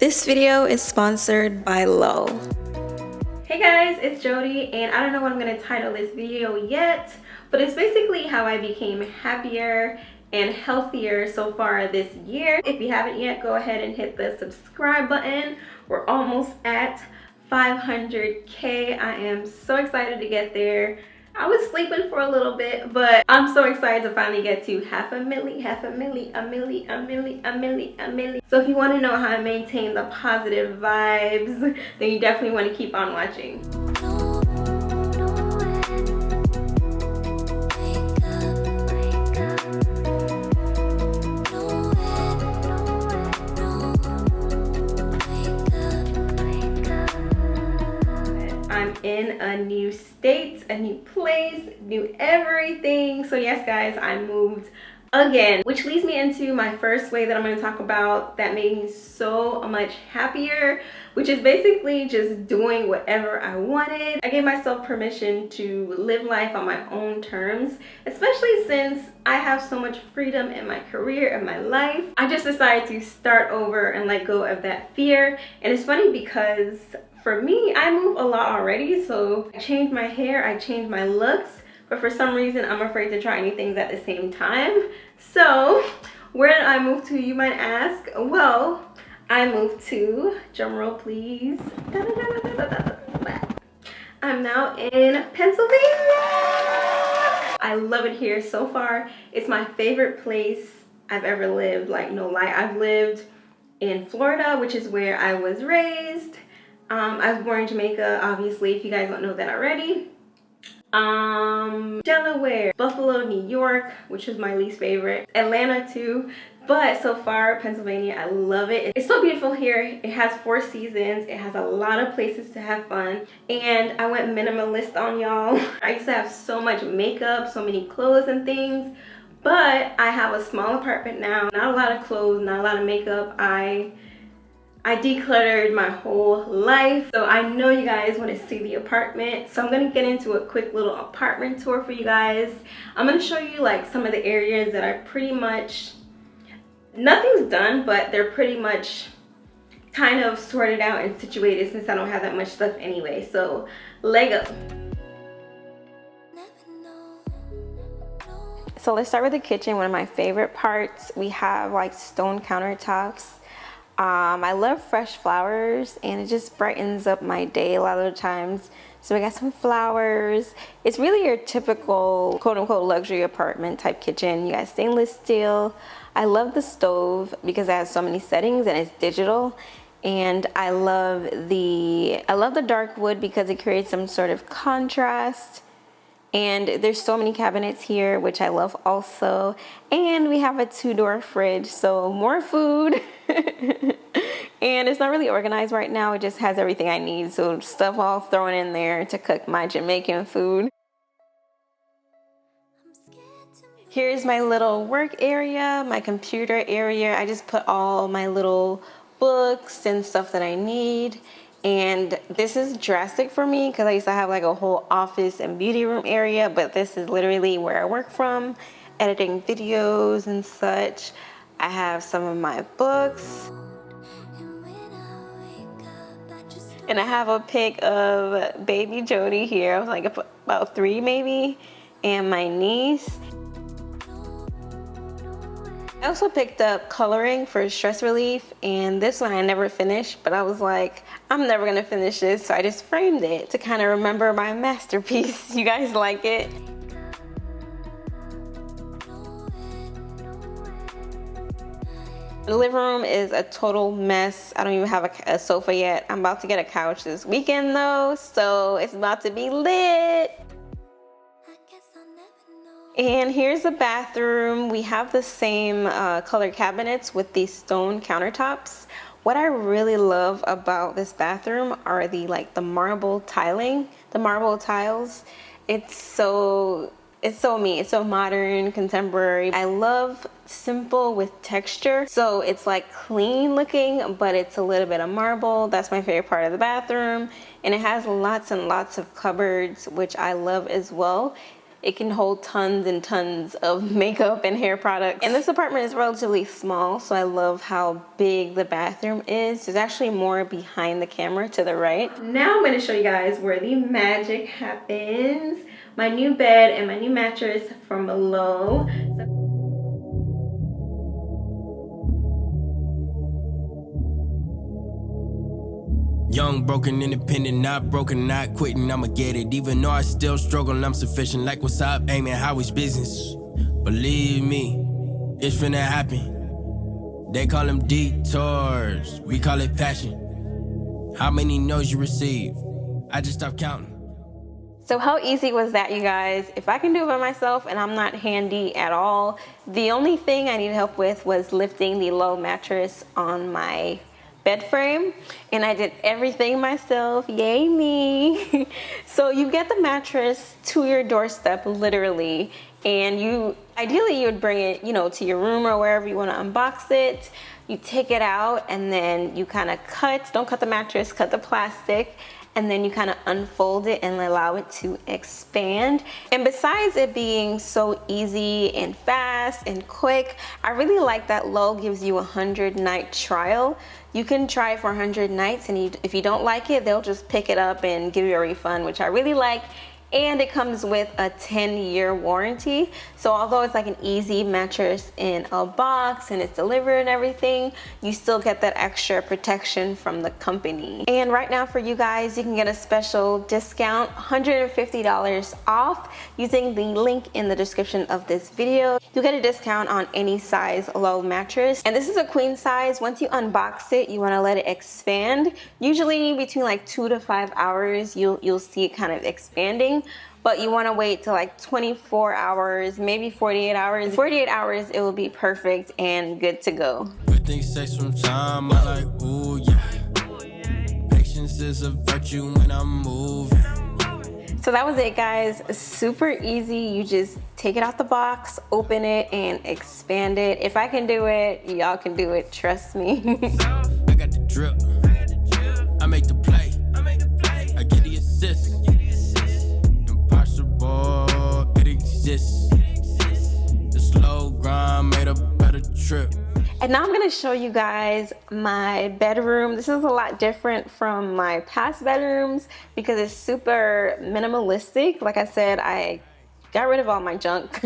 This video is sponsored by Lull. Hey guys, it's Jody, and I don't know what I'm going to title this video yet, but it's basically how I became happier and healthier so far this year. If you haven't yet, go ahead and hit the subscribe button. We're almost at 500K. I am so excited to get there. I was sleeping for a little bit, but I'm so excited to finally get to half a milli. So if you want to know how I maintain the positive vibes, then you definitely want to keep on watching. I'm in a new state, a new place, new everything. So yes guys, I moved again, which leads me into my first way that I'm going to talk about that made me so much happier, which is basically just doing whatever I wanted. I gave myself permission to live life on my own terms, especially since I have so much freedom in my career and my life. I just decided to start over and let go of that fear. And it's funny because for me, I move a lot already, so I changed my hair, I changed my looks, but for some reason I'm afraid to try new things at the same time. So where did I move to, you might ask? Well, I moved to, drumroll please, I'm now in Pennsylvania. I love it here so far. It's my favorite place I've ever lived, like no lie. I've lived in Florida, which is where I was raised. I was born in Jamaica, obviously, if you guys don't know that already. Delaware, Buffalo, New York, which is my least favorite. Atlanta too, but so far, Pennsylvania, I love it. It's so beautiful here. It has 4 seasons. It has a lot of places to have fun. And I went minimalist on y'all. I used to have so much makeup, so many clothes and things, but I have a small apartment now. Not a lot of clothes, not a lot of makeup. I decluttered my whole life, so I know you guys want to see the apartment. So I'm going to get into a quick little apartment tour for you guys. I'm going to show you like some of the areas that are pretty much, nothing's done, but they're pretty much kind of sorted out and situated since I don't have that much stuff anyway. So Lego. So let's start with the kitchen, one of my favorite parts. We have like stone countertops. I love fresh flowers and it just brightens up my day a lot of the times. So we got some flowers. It's really your typical quote-unquote luxury apartment type kitchen. You got stainless steel. I love the stove because it has so many settings and it's digital. And I love the dark wood because it creates some sort of contrast. And there's so many cabinets here, which I love also. And we have a 2-door fridge, so more food. And it's not really organized right now. It just has everything I need. So stuff all thrown in there to cook my Jamaican food. Here's my little work area, my computer area. I just put all my little books and stuff that I need. And this is drastic for me because I used to have like a whole office and beauty room area, but this is literally where I work from, editing videos and such. I have some of my books. And I have a pic of baby Jody here. I was like about 3 maybe, and my niece. I also picked up coloring for stress relief, and this one I never finished, but I was like, I'm never gonna finish this, so I just framed it to kind of remember my masterpiece. You guys like it? The living room is a total mess. I don't even have a sofa yet. I'm about to get a couch this weekend though, so it's about to be lit. And here's the bathroom. We have the same color cabinets with these stone countertops. What I really love about this bathroom are the marble tiling, the marble tiles. It's so me. It's so modern, contemporary. I love simple with texture. So it's like clean looking, but it's a little bit of marble. That's my favorite part of the bathroom. And it has lots and lots of cupboards, which I love as well. It can hold tons and tons of makeup and hair products. And this apartment is relatively small, so I love how big the bathroom is. There's actually more behind the camera to the right. Now I'm going to show you guys where the magic happens. My new bed and my new mattress from Lull. Young, broken, independent, not broken, not quitting, I'ma get it. Even though I still struggle, I'm sufficient. Like what's up, aiming, how it's business. Believe me, it's finna happen. They call them detours, we call it passion. How many no's you receive? I just stopped counting. So how easy was that, you guys? If I can do it by myself and I'm not handy at all, the only thing I needed help with was lifting the Lull mattress on my bed frame, and I did everything myself. Yay me. So you get the mattress to your doorstep, literally, and ideally you would bring it, you know, to your room or wherever you want to unbox it. You take it out and then you kind of don't cut the mattress, cut the plastic, and then you kind of unfold it and allow it to expand. And besides it being so easy and fast and quick, I really like that Lull gives you a 100-night trial. You can try it for 100 nights, and if you don't like it, they'll just pick it up and give you a refund, which I really like. And it comes with a 10-year warranty. So although it's like an easy mattress in a box and it's delivered and everything, you still get that extra protection from the company. And right now for you guys, you can get a special discount, $150 off, using the link in the description of this video. You get a discount on any size Lull mattress. And this is a queen size. Once you unbox it, you wanna let it expand. Usually between like 2 to 5 hours, you'll see it kind of expanding. But you want to wait till like 24 hours, maybe 48 hours. 48 hours, it will be perfect and good to go. Everything sex from time, I like, ooh, yeah. Patience is a virtue when I'm moving. So that was it, guys. Super easy. You just take it out the box, open it, and expand it. If I can do it, y'all can do it. Trust me. I got the drip. I make the play. I get the assist. It exists. The slow grind made a better trip. And now I'm gonna show you guys my bedroom. This is a lot different from my past bedrooms because it's super minimalistic. Like I said, I got rid of all my junk.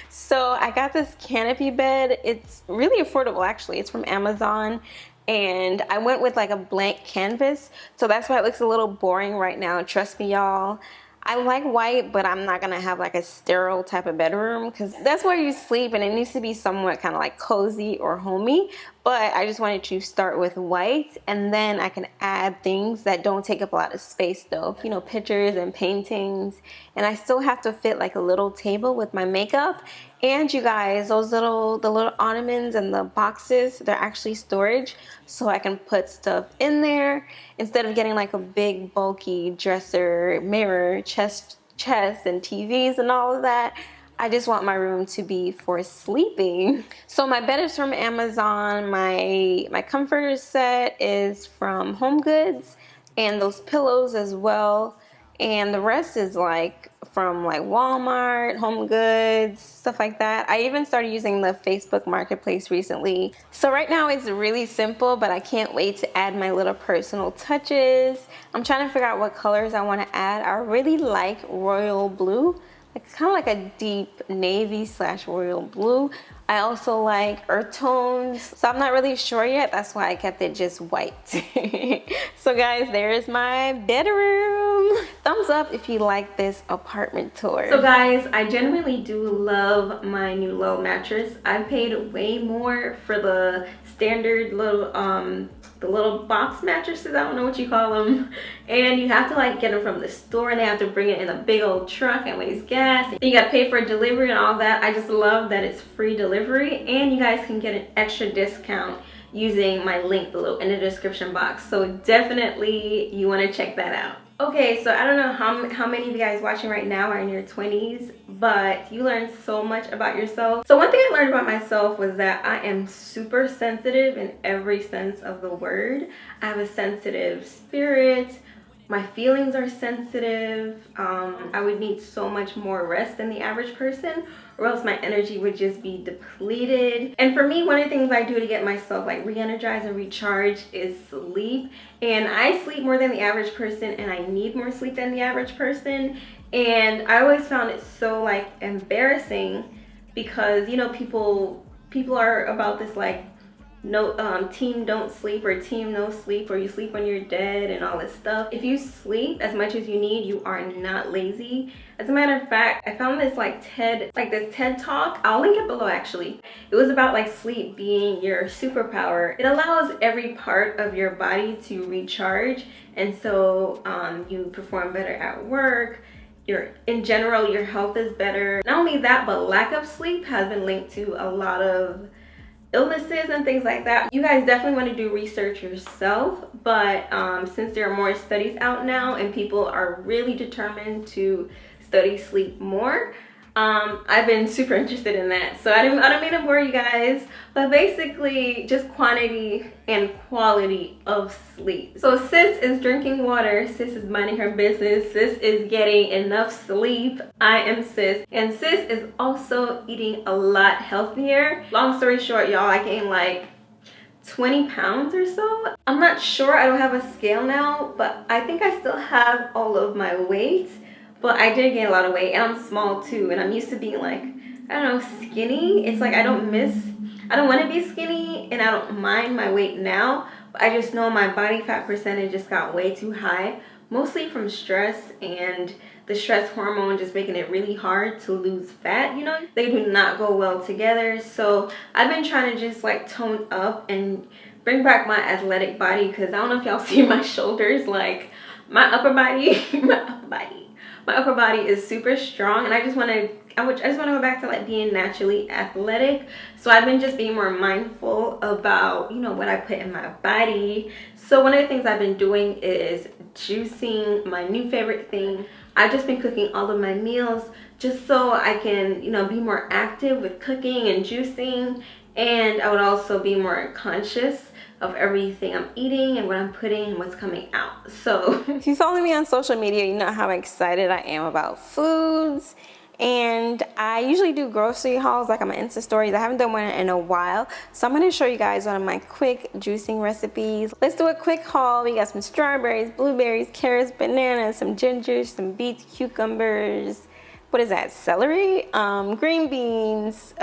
So I got this canopy bed. It's really affordable, actually. It's from Amazon. And I went with like a blank canvas. So that's why it looks a little boring right now. Trust me, y'all. I like white, but I'm not gonna have like a sterile type of bedroom because that's where you sleep and it needs to be somewhat kind of like cozy or homey. But I just wanted to start with white, and then I can add things that don't take up a lot of space though. You know, pictures and paintings. And I still have to fit like a little table with my makeup. And you guys, the little ottomans and the boxes, they're actually storage. So I can put stuff in there instead of getting like a big bulky dresser, mirror, chest and TVs and all of that. I just want my room to be for sleeping. So my bed is from Amazon. My comforter set is from Home Goods, and those pillows as well. And the rest is like from like Walmart, Home Goods, stuff like that. I even started using the Facebook Marketplace recently. So right now it's really simple, but I can't wait to add my little personal touches. I'm trying to figure out what colors I want to add. I really like royal blue. It's kind of like a deep navy / royal blue. I also like earth tones, so I'm not really sure yet. That's why I kept it just white. So guys, there's my bedroom. Thumbs up if you like this apartment tour. So guys, I genuinely do love my new Lull mattress. I paid way more for the standard little the little box mattresses, I don't know what you call them, and you have to like get them from the store, and they have to bring it in a big old truck and waste gas, and you gotta pay for delivery and all that. I just love that it's free delivery, and you guys can get an extra discount using my link below in the description box. So definitely you want to check that out. Okay, so I don't know how many of you guys watching right now are in your 20s, but you learn so much about yourself. So one thing I learned about myself was that I am super sensitive in every sense of the word. I have a sensitive spirit, My feelings are sensitive. I would need so much more rest than the average person, or else my energy would just be depleted. And for me, one of the things I do to get myself like re-energized and recharged is sleep. And I sleep more than the average person, and I need more sleep than the average person. And I always found it so like embarrassing because, you know, people are about this like no team don't sleep or team no sleep, or you sleep when you're dead and all this stuff. If you sleep as much as you need, you are not lazy. As a matter of fact, I found this this TED talk. I'll link it below actually. It was about like sleep being your superpower. It allows every part of your body to recharge, and so you perform better at work. In general, your health is better. Not only that, but lack of sleep has been linked to a lot of illnesses and things like that. You guys definitely want to do research yourself, but since there are more studies out now and people are really determined to study sleep more, I've been super interested in that. So I don't mean to bore you guys, but basically just quantity and quality of sleep. So sis is drinking water, sis is minding her business, sis is getting enough sleep. I am sis, and sis is also eating a lot healthier. Long story short, y'all, I gained like 20 pounds or so. I'm not sure, I don't have a scale now, but I think I still have all of my weight. But I did gain a lot of weight, and I'm small too, and I'm used to being like, I don't know, skinny. It's like I don't want to be skinny, and I don't mind my weight now, but I just know my body fat percentage just got way too high, mostly from stress and the stress hormone just making it really hard to lose fat, you know? They do not go well together. So I've been trying to just like tone up and bring back my athletic body, because I don't know if y'all see my shoulders, like my upper body, my upper body is super strong, and I just want to go back to like being naturally athletic. So I've been just being more mindful about, you know, what I put in my body. So one of the things I've been doing is juicing, my new favorite thing. I've just been cooking all of my meals just so I can, you know, be more active with cooking and juicing, and I would also be more conscious of everything I'm eating and what I'm putting and what's coming out. So if you follow me on social media, you know how excited I am about foods. And I usually do grocery hauls like on my Insta stories. I haven't done one in a while, so I'm going to show you guys one of my quick juicing recipes. Let's do a quick haul. We got some strawberries, blueberries, carrots, bananas, some ginger, some beets, cucumbers, what is that, celery, green beans,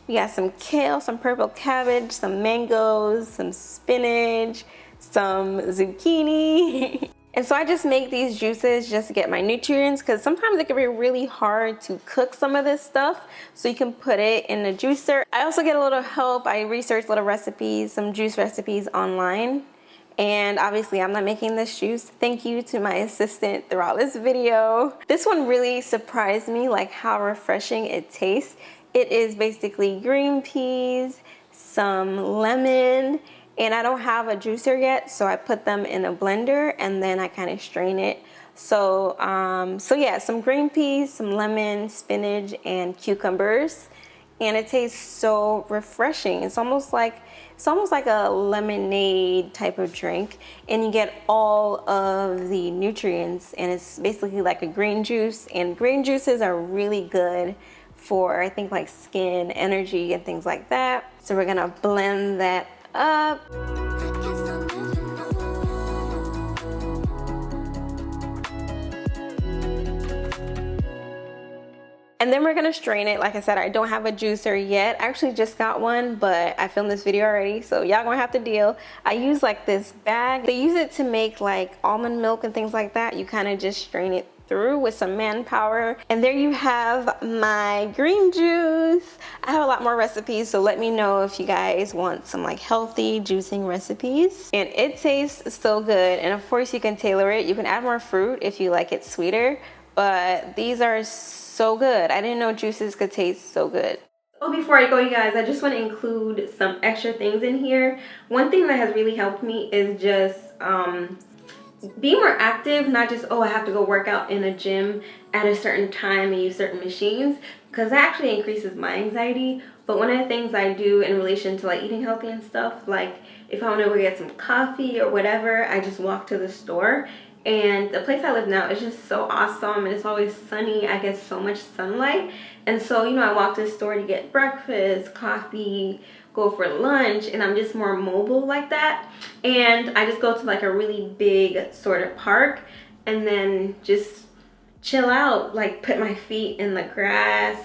we got some kale, some purple cabbage, some mangoes, some spinach, some zucchini. And so I just make these juices just to get my nutrients, because sometimes it can be really hard to cook some of this stuff. So you can put it in the juicer. I also get a little help. I research little recipes, some juice recipes online. And obviously I'm not making this juice. Thank you to my assistant throughout this video. This one really surprised me, like how refreshing it tastes. It is basically green peas, some lemon, and I don't have a juicer yet, so I put them in a blender and then I kind of strain it. So yeah, some green peas, some lemon, spinach, and cucumbers, and it tastes so refreshing. It's almost like a lemonade type of drink, and you get all of the nutrients, and it's basically like a green juice, and green juices are really good for, I think, like skin, energy, and things like that. So we're gonna blend that up. And then we're gonna strain it. Like I said, I don't have a juicer yet. I actually just got one, but I filmed this video already, so y'all gonna have to deal. I use like this bag. They use it to make like almond milk and things like that. You kind of just strain it through with some manpower. And there you have my green juice. I have a lot more recipes, so let me know if you guys want some like healthy juicing recipes. And it tastes so good, and of course you can tailor it. You can add more fruit if you like it sweeter, but these are so good. I didn't know juices could taste so good. Oh, before I go, you guys, I just want to include some extra things in here. One thing that has really helped me is just be more active, not just, oh, I have to go work out in a gym at a certain time and use certain machines, because that actually increases my anxiety. But one of the things I do in relation to like eating healthy and stuff, like if I want to go get some coffee or whatever, I just walk to the store. And the place I live now is just so awesome, and it's always sunny. I get so much sunlight. And so, you know, I walk to the store to get breakfast, coffee, go for lunch, and I'm just more mobile like that. And I just go to like a really big sort of park and then just chill out, like put my feet in the grass,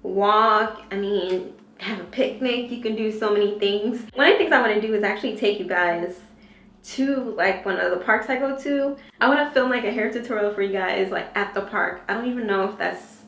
walk, I mean, have a picnic. You can do so many things. One of the things I want to do is actually take you guys to like one of the parks I go to. I want to film like a hair tutorial for you guys like at the park. I don't even know if that's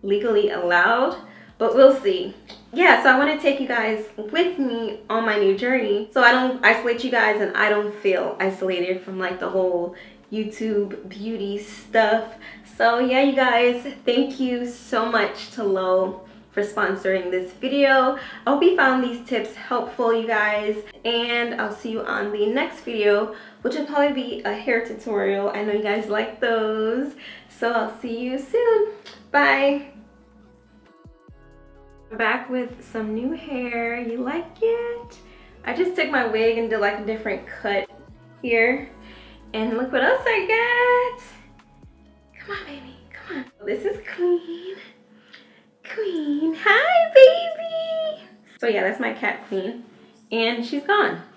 legally allowed, but we'll see. Yeah, so I want to take you guys with me on my new journey so I don't isolate you guys and I don't feel isolated from like the whole YouTube beauty stuff. So yeah, you guys, thank you so much to Lull for sponsoring this video. I hope you found these tips helpful, you guys, and I'll see you on the next video, which will probably be a hair tutorial. I know you guys like those, so I'll see you soon. Bye. Back with some new hair. You like it? I just took my wig and did like a different cut here, and look what else I got. Come on, baby, come on. This is Queen. Queen, hi baby. So yeah, that's my cat Queen, and she's gone.